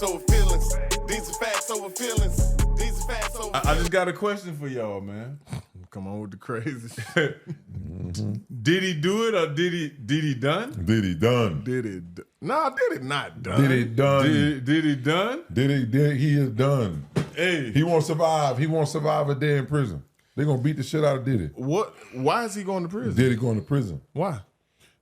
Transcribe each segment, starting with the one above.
facts over feelings. These are facts over feelings. These are facts over feelings. I just got a question for y'all, man. Come on with the crazy shit. Did he do it or did he done? Did he done? Did it? No, did it not done? Did it done? Did he done? He is done. Hey. He won't survive. He won't survive a day in prison. They're gonna beat the shit out of Diddy. What? Why is he going to prison? Diddy going to prison. Why?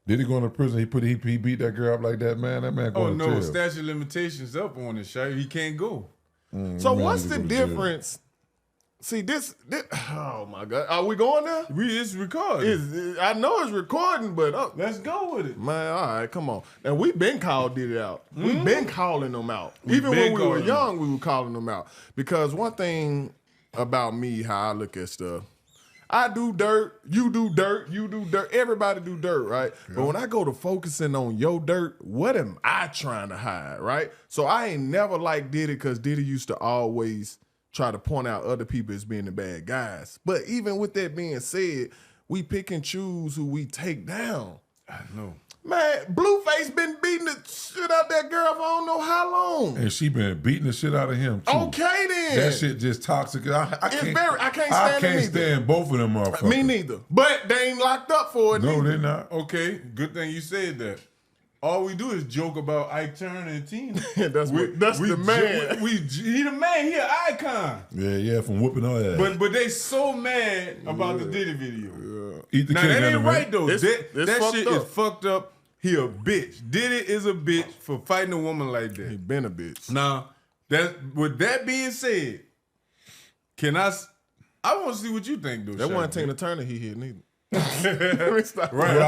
Diddy going to prison. He beat that girl up like that, man. That man going to jail. Statute of limitations up on this shit. He can't go. So what's the difference? See this. Oh my God, are we going there? It's recording. I know it's recording, but Let's go with it, man. All right, come on. And we've been called Diddy out. We've been calling them out. Even been when we were calling young, we were calling them out. Because one thing about me, how I look at stuff, I do dirt, you do dirt, everybody do dirt, right? Yeah. But when I go to focusing on your dirt, what am I trying to hide, right? So I ain't never liked Diddy because Diddy used to always try to point out other people as being the bad guys. But even with that being said, we pick and choose who we take down. I know. Man, Blueface been beating the shit out that girl for I don't know how long. And she been beating the shit out of him too. Okay then. That shit just toxic. I can't stand both of them motherfuckers. Me neither. But they ain't locked up for it. No, they're not. Okay, good thing you said that. All we do is joke about Ike Turner and Tina. That's the man. He the man. He an icon. Yeah, from whooping her ass. But they so mad about the Diddy video. Eat the now cake, that ain't right though. It's that shit up. is fucked up. He a bitch. Diddy is a bitch for fighting a woman like that. He been a bitch. Now, with that being said, I want to see what you think though. That wasn't Tina Turner he hit neither. Right. What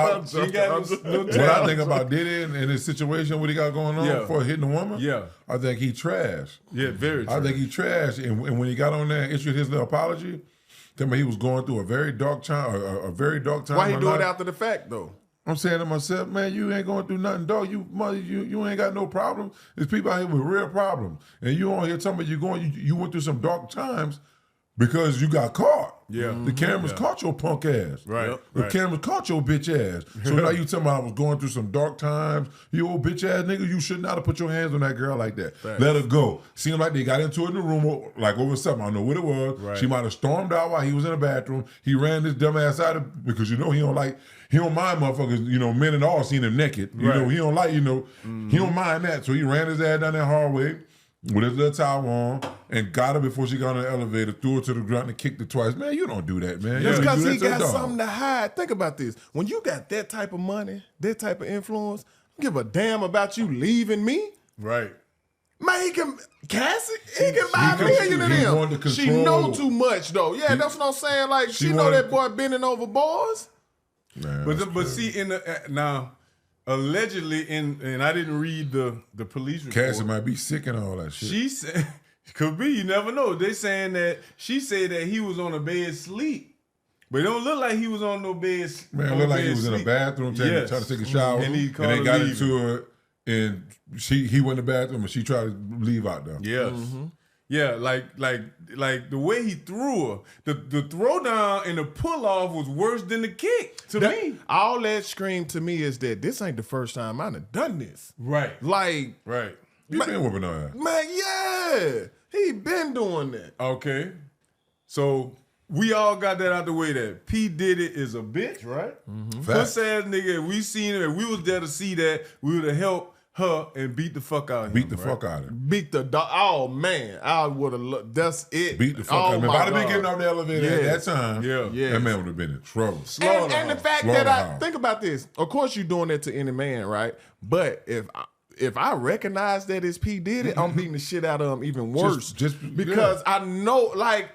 I think about Diddy and his situation, what he got going on for hitting a woman, I think he trash. Yeah, very trash. I think he trash. And when he got on there and issued his little apology, tell me he was going through a very dark time. Why he do it after the fact though? I'm saying to myself, man, you ain't going through nothing, dog. You ain't got no problems. There's people out here with real problems, and you on here talking about you went through some dark times because you got caught. Yeah, the cameras caught your punk ass. Right, the cameras caught your bitch ass. So now you talking about I was going through some dark times. You old bitch ass nigga, you should not have put your hands on that girl like that. Thanks. Let her go. Seemed like they got into it in the room, like over something. I don't know what it was. Right. She might have stormed out while he was in the bathroom. He ran this dumb ass out because he don't mind motherfuckers, men and all seen him naked. You know, he don't like, he don't mind that. So he ran his ass down that hallway with his little towel on and got her before she got on the elevator, threw her to the ground and kicked her twice. Man, you don't do that, man. It's because he got something to hide. Think about this. When you got that type of money, that type of influence, I don't give a damn about you leaving me. Right. Man, Cassie, he can buy $1 million of them. She know too much though. Yeah, that's what I'm saying. Like she know that boy bending over boys. Man, but see, now allegedly, and I didn't read the police report. Cassie might be sick and all that shit. She said, could be, you never know. They saying that she said that he was on a bed sleep, but it don't look like he was on no bed. Man, it looked like he was in a bathroom trying to take a shower, and they got into it, and he went in the bathroom and she tried to leave out there. Yes. Mm-hmm. Yeah, like the way he threw her, the throw down and the pull off was worse than the kick to me. All that screamed to me is that this ain't the first time I done this. Right. Like, right. He been whooping her ass. Man, yeah. He been doing that. Okay. So we all got that out the way that P. Diddy is a bitch, right? Mm-hmm. Puss ass nigga, if we seen him, if we was there to see that, we would have helped her and beat the fuck out of him. Beat the fuck out of him. Beat the dog. Oh man, I would have. That's it. Beat the fuck out of him. If I'd have been getting off the elevator at that time, that man would have been in trouble. And the fact that think about this. Of course, you're doing that to any man, right? But if I recognize that it's P. Diddy, I'm beating the shit out of him even worse. Just because I know, like,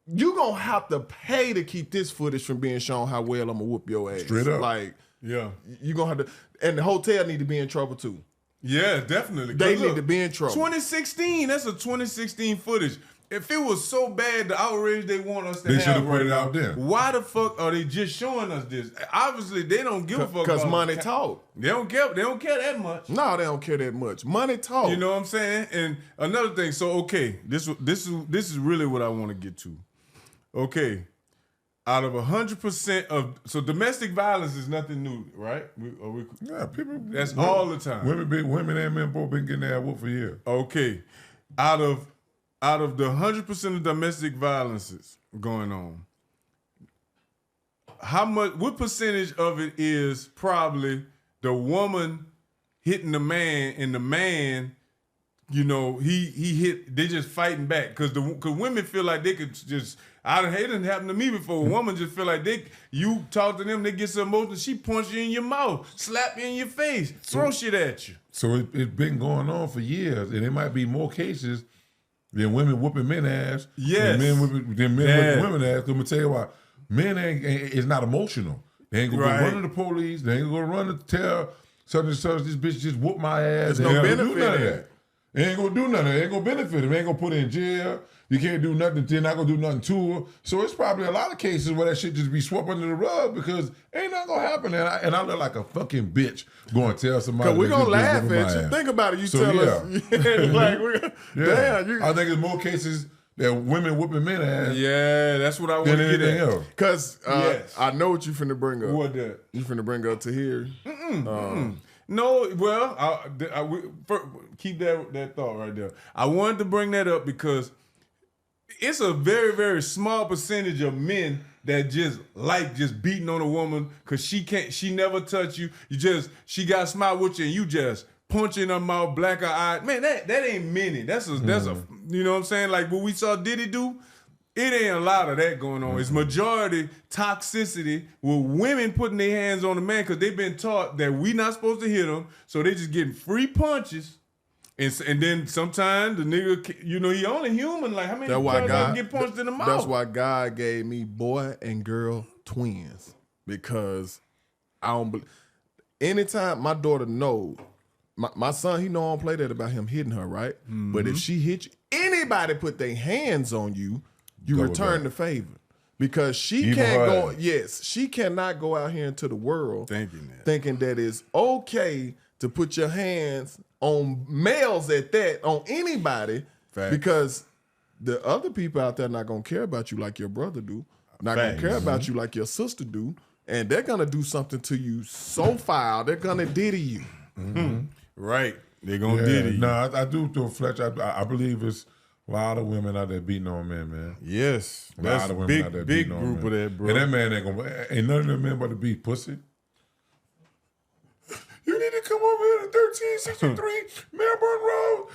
you gonna have to pay to keep this footage from being shown how well I'm gonna whoop your ass. Straight up. Like, you gonna have to, and the hotel need to be in trouble too. Yeah, definitely. They need to be in trouble. 2016, that's a 2016 footage. If it was so bad, the outrage they want us to have, they should have put it out there. Why the fuck are they just showing us this? Obviously, they don't give a fuck. Because money talk. They don't care. They don't care that much. No, they don't care that much. Money talk. You know what I'm saying? And another thing. So okay, this is really what I want to get to. Okay, out of 100% of so domestic violence is nothing new, right? Yeah, people. That's all the time. Women and men both been getting their whoop for years. Okay, out of the 100% of domestic violences going on, what percentage of it is probably the woman hitting the man and the man, he hit, they just fighting back because women feel like they could just. It didn't happen to me before. A woman just feel like you talk to them, they get so emotional, she punch you in your mouth, slap you in your face, throw shit at you. So it's been going on for years, and there might be more cases than women whooping men ass. Yes. Than men whooping women ass. Let me tell you why. Men is not emotional. They ain't gonna go run to the police. They ain't gonna run to tell such and such. This bitch just whooped my ass. There's no benefit do none of in that. They ain't gonna do none of that. They ain't gonna benefit him. They ain't gonna put her in jail. You can't do nothing. They're not gonna do nothing to her. So it's probably a lot of cases where that shit just be swept under the rug because ain't nothing gonna happen. And I look like a fucking bitch going to tell somebody. Because we're gonna laugh at you. Ass. Think about it. You So, tell yeah. us. Damn. I think it's more cases that women whooping men ass. Yeah, that's what I want Than to get anything at. else. Because Yes. I know what you finna bring up. What that? You finna bring up to here. No, well, keep that thought right there. I wanted to bring that up because it's a very, very small percentage of men that just beating on a woman because she never touch you. She got smart with you and you just punching her mouth, black her eye. Man, that ain't many. That's a you know what I'm saying? Like what we saw Diddy do, it ain't a lot of that going on. It's majority toxicity with women putting their hands on the man because they've been taught that we not supposed to hit them, so they just getting free punches. And then sometimes the nigga, he only human. Like how many times get punched in the mouth? That's why God gave me boy and girl twins because I don't believe. Anytime my daughter knows, my son, he know I don't play that about him hitting her, right? Mm-hmm. But if she hit you, anybody put their hands on you, you return the favor. Because she can't go, she cannot go out here into the world thinking that it's okay to put your hands on males at that, on anybody, because the other people out there not gonna care about you like your brother do, not gonna care about you like your sister do, and they're gonna do something to you so foul, they're gonna diddy you. Mm-hmm. Right. They're gonna diddy you. No, I do though, Fletch. I believe it's a lot of women out there beating on men, man. Yes. A lot of women out there big beating on group men. of that, bro. And that man ain't none of them men but to beat pussy. You need to come over here to 1363 Melbourne Road.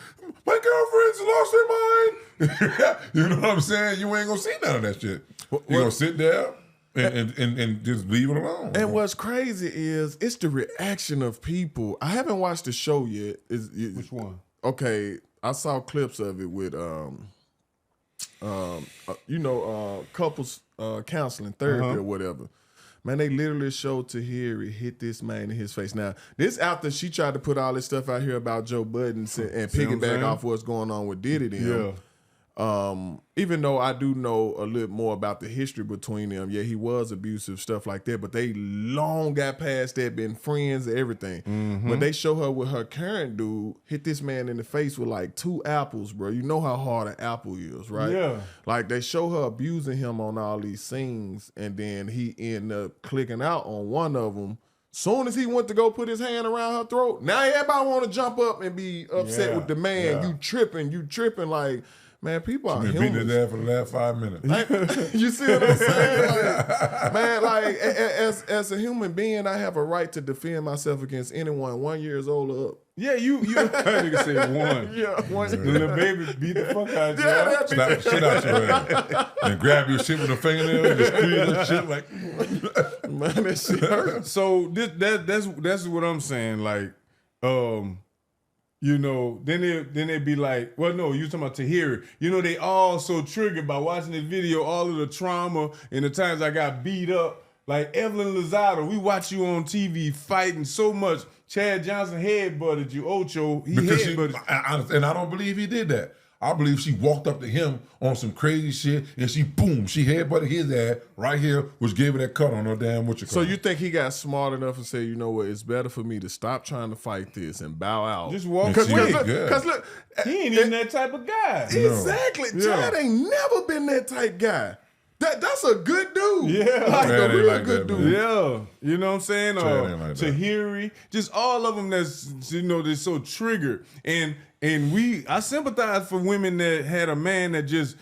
My girlfriend's lost their mind. You know what I'm saying? You ain't gonna see none of that shit. You gonna sit there and just leave it alone. And what's crazy is it's the reaction of people. I haven't watched the show yet. Which one? Okay, I saw clips of it with couples counseling, therapy or whatever. Man, they literally showed Tahiri hit this man in his face. Now, this after she tried to put all this stuff out here about Joe Budden and piggyback off what's going on with Diddy them. Even though I do know a little more about the history between them, he was abusive, stuff like that, but they long got past that, been friends, everything. Mm-hmm. But they show her with her current dude, hit this man in the face with like 2 apples, bro. You know how hard an apple is, right? Yeah. Like they show her abusing him on all these scenes, and then he ended up clicking out on one of them. Soon as he went to go put his hand around her throat, now everybody want to jump up and be upset with the man. You tripping like... Man, people are humans. Beating his ass for the last 5 minutes. You see what I'm saying? Like, as a human being, I have a right to defend myself against anyone 1 year old or up. Yeah, you nigga said one. Yeah, one. The little baby beat the fuck out of you. Slap the shit out your ass. And grab your shit with a fingernail and just squeeze that shit like... Man, that shit hurt. So that's what I'm saying. Like, then they'd be like, well, no, you talking about Tahiri. They all so triggered by watching this video, all of the trauma and the times I got beat up. Like Evelyn Lozada, we watch you on TV fighting so much. Chad Johnson headbutted you, Ocho. And I don't believe he did that. I believe she walked up to him on some crazy shit and she headbutted his ass right here, which gave her that cut on her damn So you think he got smart enough to say, you know what, it's better for me to stop trying to fight this and bow out. Just walk away. Because look, he ain't even that type of guy. Exactly. No. Chad ain't never been that type guy. That's a good dude. Yeah. Like Man, a they real like good that, dude. man. Yeah, you know what I'm saying? Chad ain't like that. Tahiri, just all of them that's they're so triggered. And I sympathize for women that had a man that just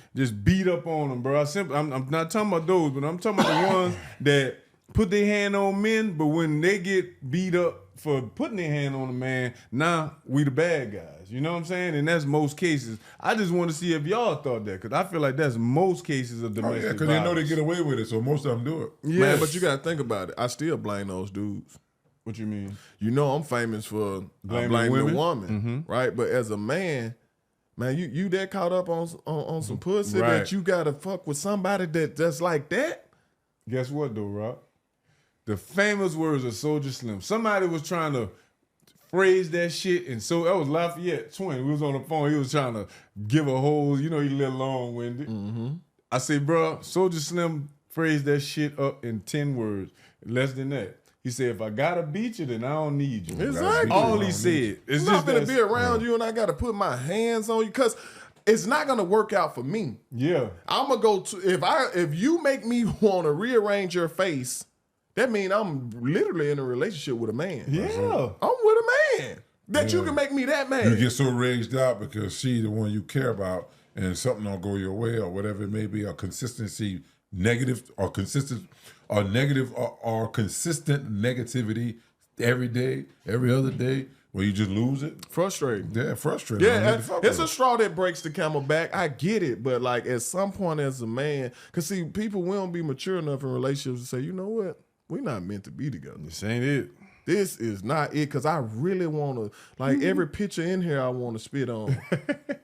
beat up on them, bro. I'm not talking about those, but I'm talking about the ones that put their hand on men, but when they get beat up for putting their hand on a man, now we the bad guys. You know what I'm saying? And that's most cases. I just want to see if y'all thought that, because I feel like that's most cases of Oh, domestic yeah, because violence. they know they get away with it, so most of them do it. Yes. Man, but you got to think about it. I still blame those dudes. What you mean? You know I'm famous for Blaming blaming women? the woman, right? But as a man, you that caught up on some pussy Right. that you got to fuck with somebody that's like that? Guess what, though, Rob? The famous words of Soldier Slim. Somebody was trying to phrase that shit, and so that was Lafayette Twin. We was on the phone. He was trying to give a whole, he a little long-winded. I said, bro, Soldier Slim phrased that shit up in 10 words, less than that. He said, if I gotta beat you, then I don't need you. Exactly. All he said. It's I'm not just gonna that- be around you and I got to put my hands on you because it's not gonna work out for me. Yeah. I'm gonna go to if you make me want to rearrange your face, that means I'm literally in a relationship with a man. Yeah. I'm with a man. That you can make me that man. You get so raged out because she the one you care about, and something don't go your way or whatever it may be, or consistency negative or consistent or negative or consistent negativity every day, every other day, where you just lose it. Frustrating. Yeah, frustrating. Yeah, it's a straw that breaks the camel back. I get it, but like at some point as a man, because see, people will not be mature enough in relationships to say, you know what, we're not meant to be together. This ain't it. This is not it, because I really want to, like every picture in here I want to spit on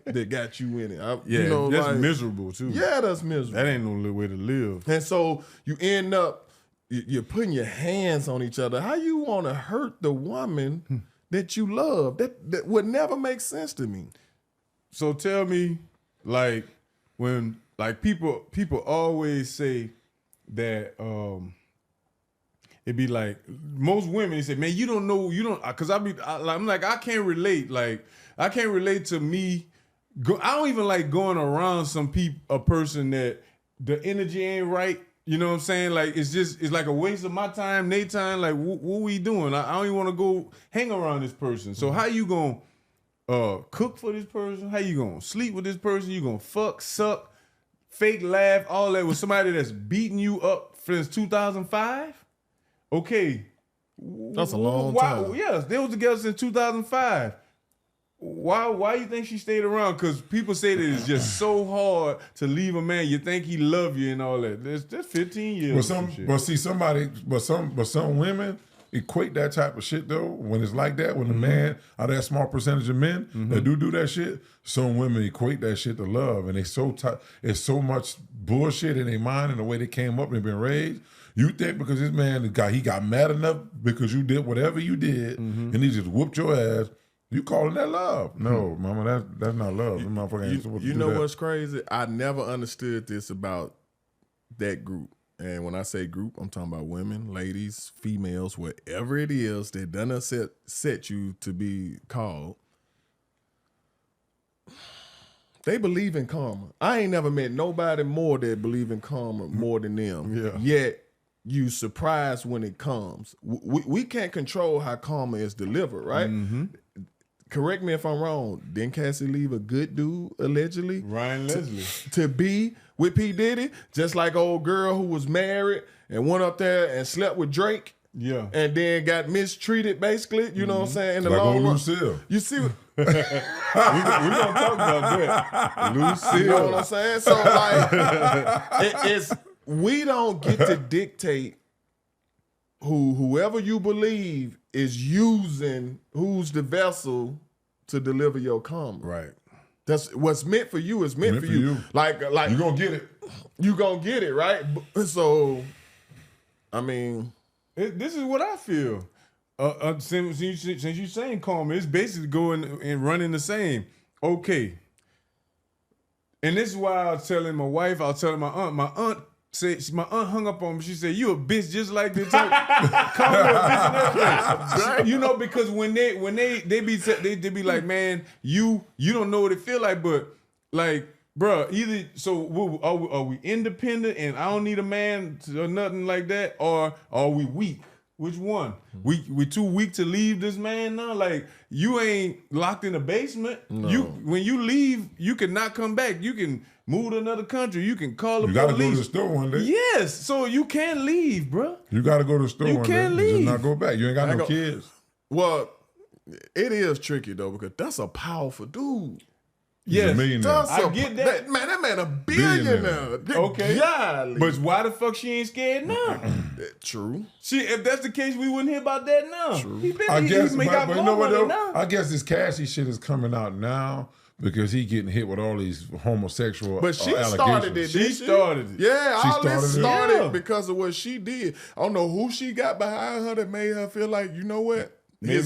that got you in it. Yeah, that's like, miserable, too. Yeah, that's miserable. That ain't no way to live. And so you end up, you're putting your hands on each other. How you want to hurt the woman that you love? That would never make sense to me. So tell me, like, when, like, people always say that, it'd be like, most women, they say, man, because I'm like, I can't relate. Like, I can't relate to me. I don't even like going around a person that the energy ain't right. You know what I'm saying? Like, it's like a waste of my time, their time. Like, what we doing? I don't even want to go hang around this person. So how you going to cook for this person? How you going to sleep with this person? You going to fuck, suck, fake laugh, all that with somebody that's beating you up since 2005? Okay. That's a long time. Yes, they was together since 2005. Why you think she stayed around? Because people say that it's just so hard to leave a man. You think he love you and all that. That's 15 years. But some women equate that type of shit though. When it's like that, when a man, out of that small percentage of men that do that shit, some women equate that shit to love, and it's so much bullshit in their mind and the way they came up and been raised. You think because this man he got mad enough because you did whatever you did, and he just whooped your ass. You calling that love? No, mama, that's not love. That motherfucker ain't supposed to You do know that. what's crazy? I never understood this about that group. And when I say group, I'm talking about women, ladies, females, whatever it is that done set you to be called. They believe in karma. I ain't never met nobody more that believe in karma more than them. Yeah. Yet you surprised when it comes. We can't control how karma is delivered, right? Correct me if I'm wrong. Didn't Cassie leave a good dude, allegedly? Ryan Leslie. To be with P. Diddy, just like old girl who was married and went up there and slept with Drake. Yeah. And then got mistreated, basically. You know what I'm saying? In the Like long old run. Lucille. You see what? we gonna talk about that. Lucille. You know what I'm saying? So like, we don't get to dictate whoever you believe is using who's the vessel to deliver your karma. Right. That's what's meant for you is meant for you. Like You gonna get it. you gonna get it, right? So, I mean, This is what I feel. Since you're saying karma, it's basically going and running the same. Okay. And this is why I was telling my wife, I was telling my aunt. My aunt hung up on me. She said, "You a bitch just like this." Call me a bitch and everything. You know, because when they be like, man, you don't know what it feel like, but like Bruh, either are we independent and I don't need a man or nothing like that, or are we weak? Which one? We too weak to leave this man now? Like, you ain't locked in a basement. No. When you leave, you can not come back. You can move to another country. You can call the You police. got to go to the store one day. Yes, so you can't leave, bruh. You got to go to the store You one can't day. leave. Just not go back. You ain't got no kids. Well, it is tricky though because that's a powerful dude. He's a millionaire. I get that. That man a billionaire. Okay. Golly. But why the fuck she ain't scared now? True. If that's the case, we wouldn't hear about that now. True. I guess, got but more you know what money though? now. I guess this Cassie shit is coming out now because he getting hit with all these homosexual But she allegations. started it. She didn't started it. Yeah, She all this started it? started Yeah. because of what she did. I don't know who she got behind her that made her feel like, you know what? Maybe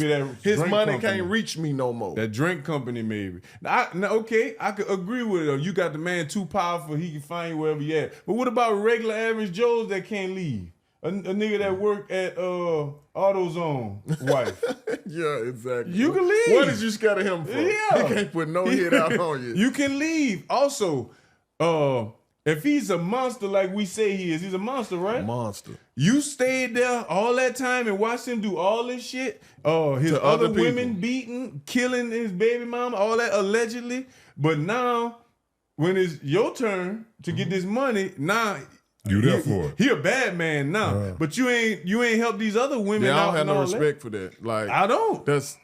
his drink money company. can't reach me no more. That drink company, maybe. Okay, I could agree with it. You got the man too powerful, he can find you wherever you at. But what about regular average Joes that can't leave? A nigga that work at AutoZone wife. Yeah, exactly. You can leave. What is you scared of him for? Yeah. He can't put no hit out on you. You can leave. Also, if he's a monster like we say he is, he's a monster, right? Monster. You stayed there all that time and watched him do all this shit. His To other other people. women beating, killing his baby mama, all that allegedly. But now, when it's your turn to get this money, now You there for it. he a bad man now. But you ain't helped these other women Yeah, I out don't have and no all respect for that. Like I don't. That's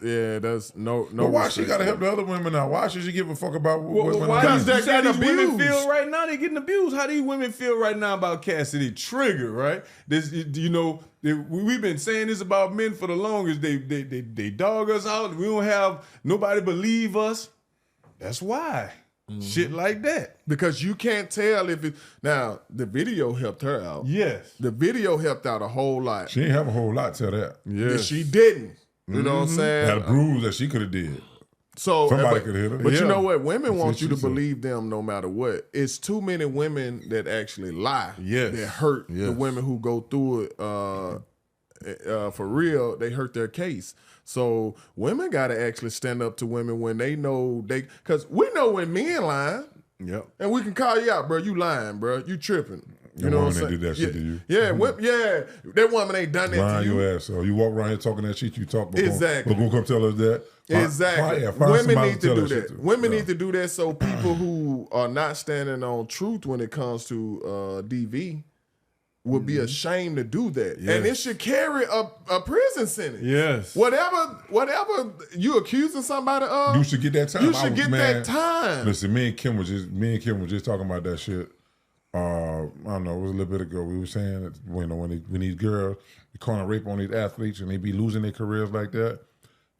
no. But why she respect got to for help the other women now? Why should she give a fuck about what Well, women why are do they're you see how getting these women abused. feel right now? They getting abused. How these women feel right now about Cassidy? Trigger, right? This, we've been saying this about men for the longest. They dog us out. We don't have nobody believe us. That's why. Shit like that. Because you can't tell if it. Now the video helped her out. Yes. The video helped out a whole lot. She ain't have a whole lot to that. Yeah, she didn't. You know what I'm saying? Had a bruise that she could have did. So Somebody but- could hit her. But Yeah. you know what? Women want what you to she said. believe them no matter what. It's too many women that actually lie. Yes. That hurt the Yes. women who go through it for real. They hurt their case. So women got to actually stand up to women when they know because we know when men lying. Yep. And we can call you out, bro. You lying, bro. You tripping. You The know woman what I'm that saying? did that shit to you. Yeah, that woman ain't done that Lying to you. your ass. So you walk around here talking that shit you talk. But Exactly. Gonna come tell us that. Exactly. Find Women somebody need to tell do shit that. to. Women Yeah. need to do that so people who are not standing on truth when it comes to DV would be ashamed to do that. Yes. And it should carry a prison sentence. Yes. Whatever you accusing somebody of, You should get that time. you I should was- get man, that time. Listen, me and Kim was just talking about that shit. I don't know, it was a little bit ago. We were saying that when these girls be calling rape on these athletes and they be losing their careers like that,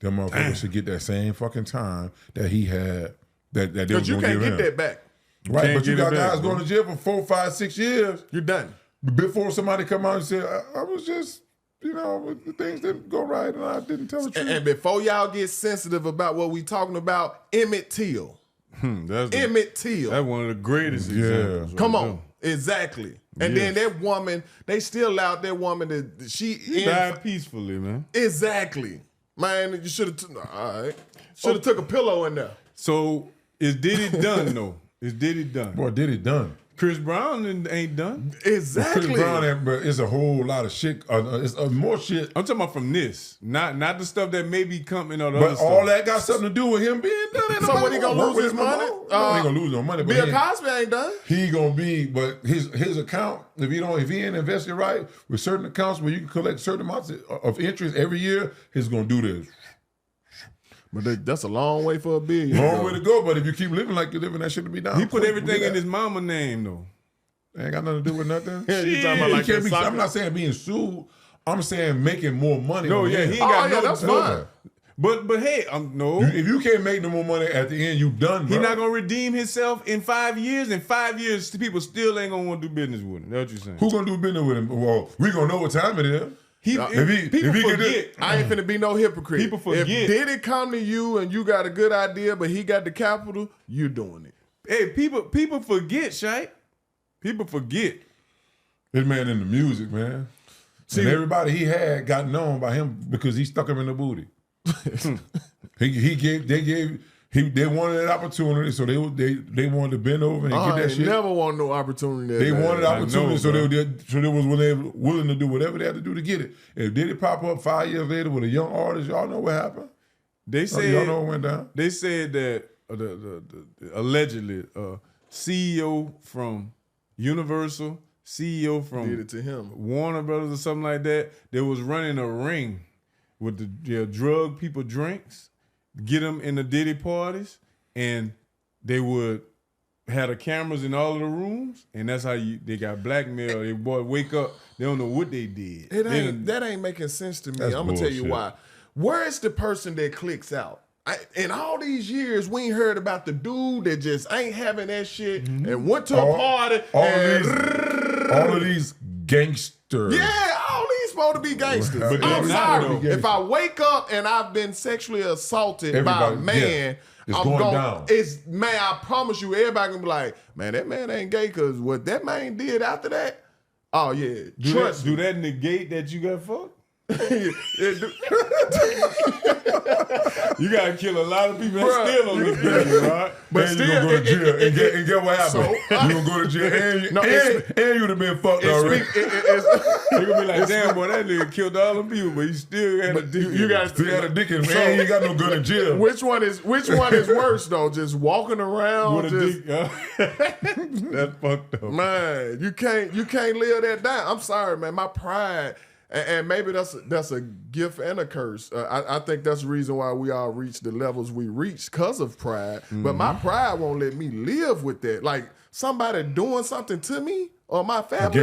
them motherfuckers should get that same fucking time that he had. That they was Because you gonna can't give get him. that back. Right, Can't but you get it got back, guys bro. going to jail for 4, 5, 6 years You're done. before somebody come out and say, I was just, the things didn't go right and I didn't tell the truth. And before y'all get sensitive about what we talking about, Emmett Till. That's Emmett Till. that's one of the greatest Yeah. examples. right Come there. on. Exactly. And then that woman, they still allowed that woman to He died peacefully, man. Exactly. Man, you should have all right. Should have took a pillow in there. So is Diddy done though? Is Diddy done? Boy, did it done. Chris Brown ain't done. Exactly. Chris Brown, but it's a whole lot of shit. It's more shit. I'm talking about from this, not the stuff that may be coming or the But other stuff. all that got something to do with him being done. Ain't So nobody what, he gonna work lose with his him no money? more. No, he gonna lose no money. But Bill he- Cosby ain't done. He gonna be, but his account, if he ain't invested right with certain accounts where you can collect certain amounts of interest every year, he's gonna do this. But that's a long way for a billion. Long way to go, but if you keep living like you're living, that shouldn't be down. he put quick. everything Look in at his mama name though. that. Ain't got nothing to do with nothing. Yeah, you talking Shit, about like he can't that be, soccer- I'm not saying being sued. I'm saying making more money. No, on yeah, him. he ain't got no. that's no- fine. But hey, no. If you can't make no more money at the end, you done. He bro. not gonna redeem himself in 5 years. In 5 years, people still ain't gonna want to do business with him. That's what you're saying. Who gonna do business with him? Well, we gonna know what time it is. People if he get forget. this- I ain't finna be no hypocrite. People forget. If Diddy come to you and you got a good idea, but he got the capital, you're doing it. Hey, people forget, Shay. People forget. This man in the music, man. And everybody he had got known by him because he stuck him in the booty. he They wanted that opportunity, so they wanted to bend over and get that shit. Never want no opportunity. They wanted opportunity, know, so they was willing to do whatever they had to do to get it. If Diddy pop up 5 years later with a young artist, y'all know what happened. They said y'all know what went down. They said that the allegedly CEO from Universal, CEO from Did it to him. Warner Brothers or something like that, they was running a ring with the drug people drinks, get them in the Diddy parties, and they would have the cameras in all of the rooms, and that's how they got blackmailed. They boy wake up, they don't know what they did. That ain't making sense to me. That's I'm gonna tell you bullshit. why. Where is the person that clicks out? In all these years, we ain't heard about the dude that just ain't having that shit and went to a party. All of these gangsters. Yeah, all these supposed to be gangsters. But they're I'm not, sorry. though. If I wake up and I've been sexually assaulted by a Everybody- man, yeah. It's I'm going down. Man, I promise you, everybody gonna be like, man, that man ain't gay because what that man did after that. Oh yeah, trust Do that negate that you got fucked? You gotta kill a lot of people that Bruh, still on this video, right? But still, you gonna go to jail and get what happened. You gonna go to jail and you'd have been fucked already. You gonna be like, damn boy, that nigga killed all them people, but he still had a dick. You got Still had a dick in him, and you ain't got no gun in jail. Which one is worse though? Just walking around, with a just, dick. That's fucked up. man. You can't live that down. I'm sorry, man. My pride, and maybe that's a gift and a curse. I think that's the reason why we all reach the levels we reach because of pride. But my pride won't let me live with that. Like somebody doing something to me or my family.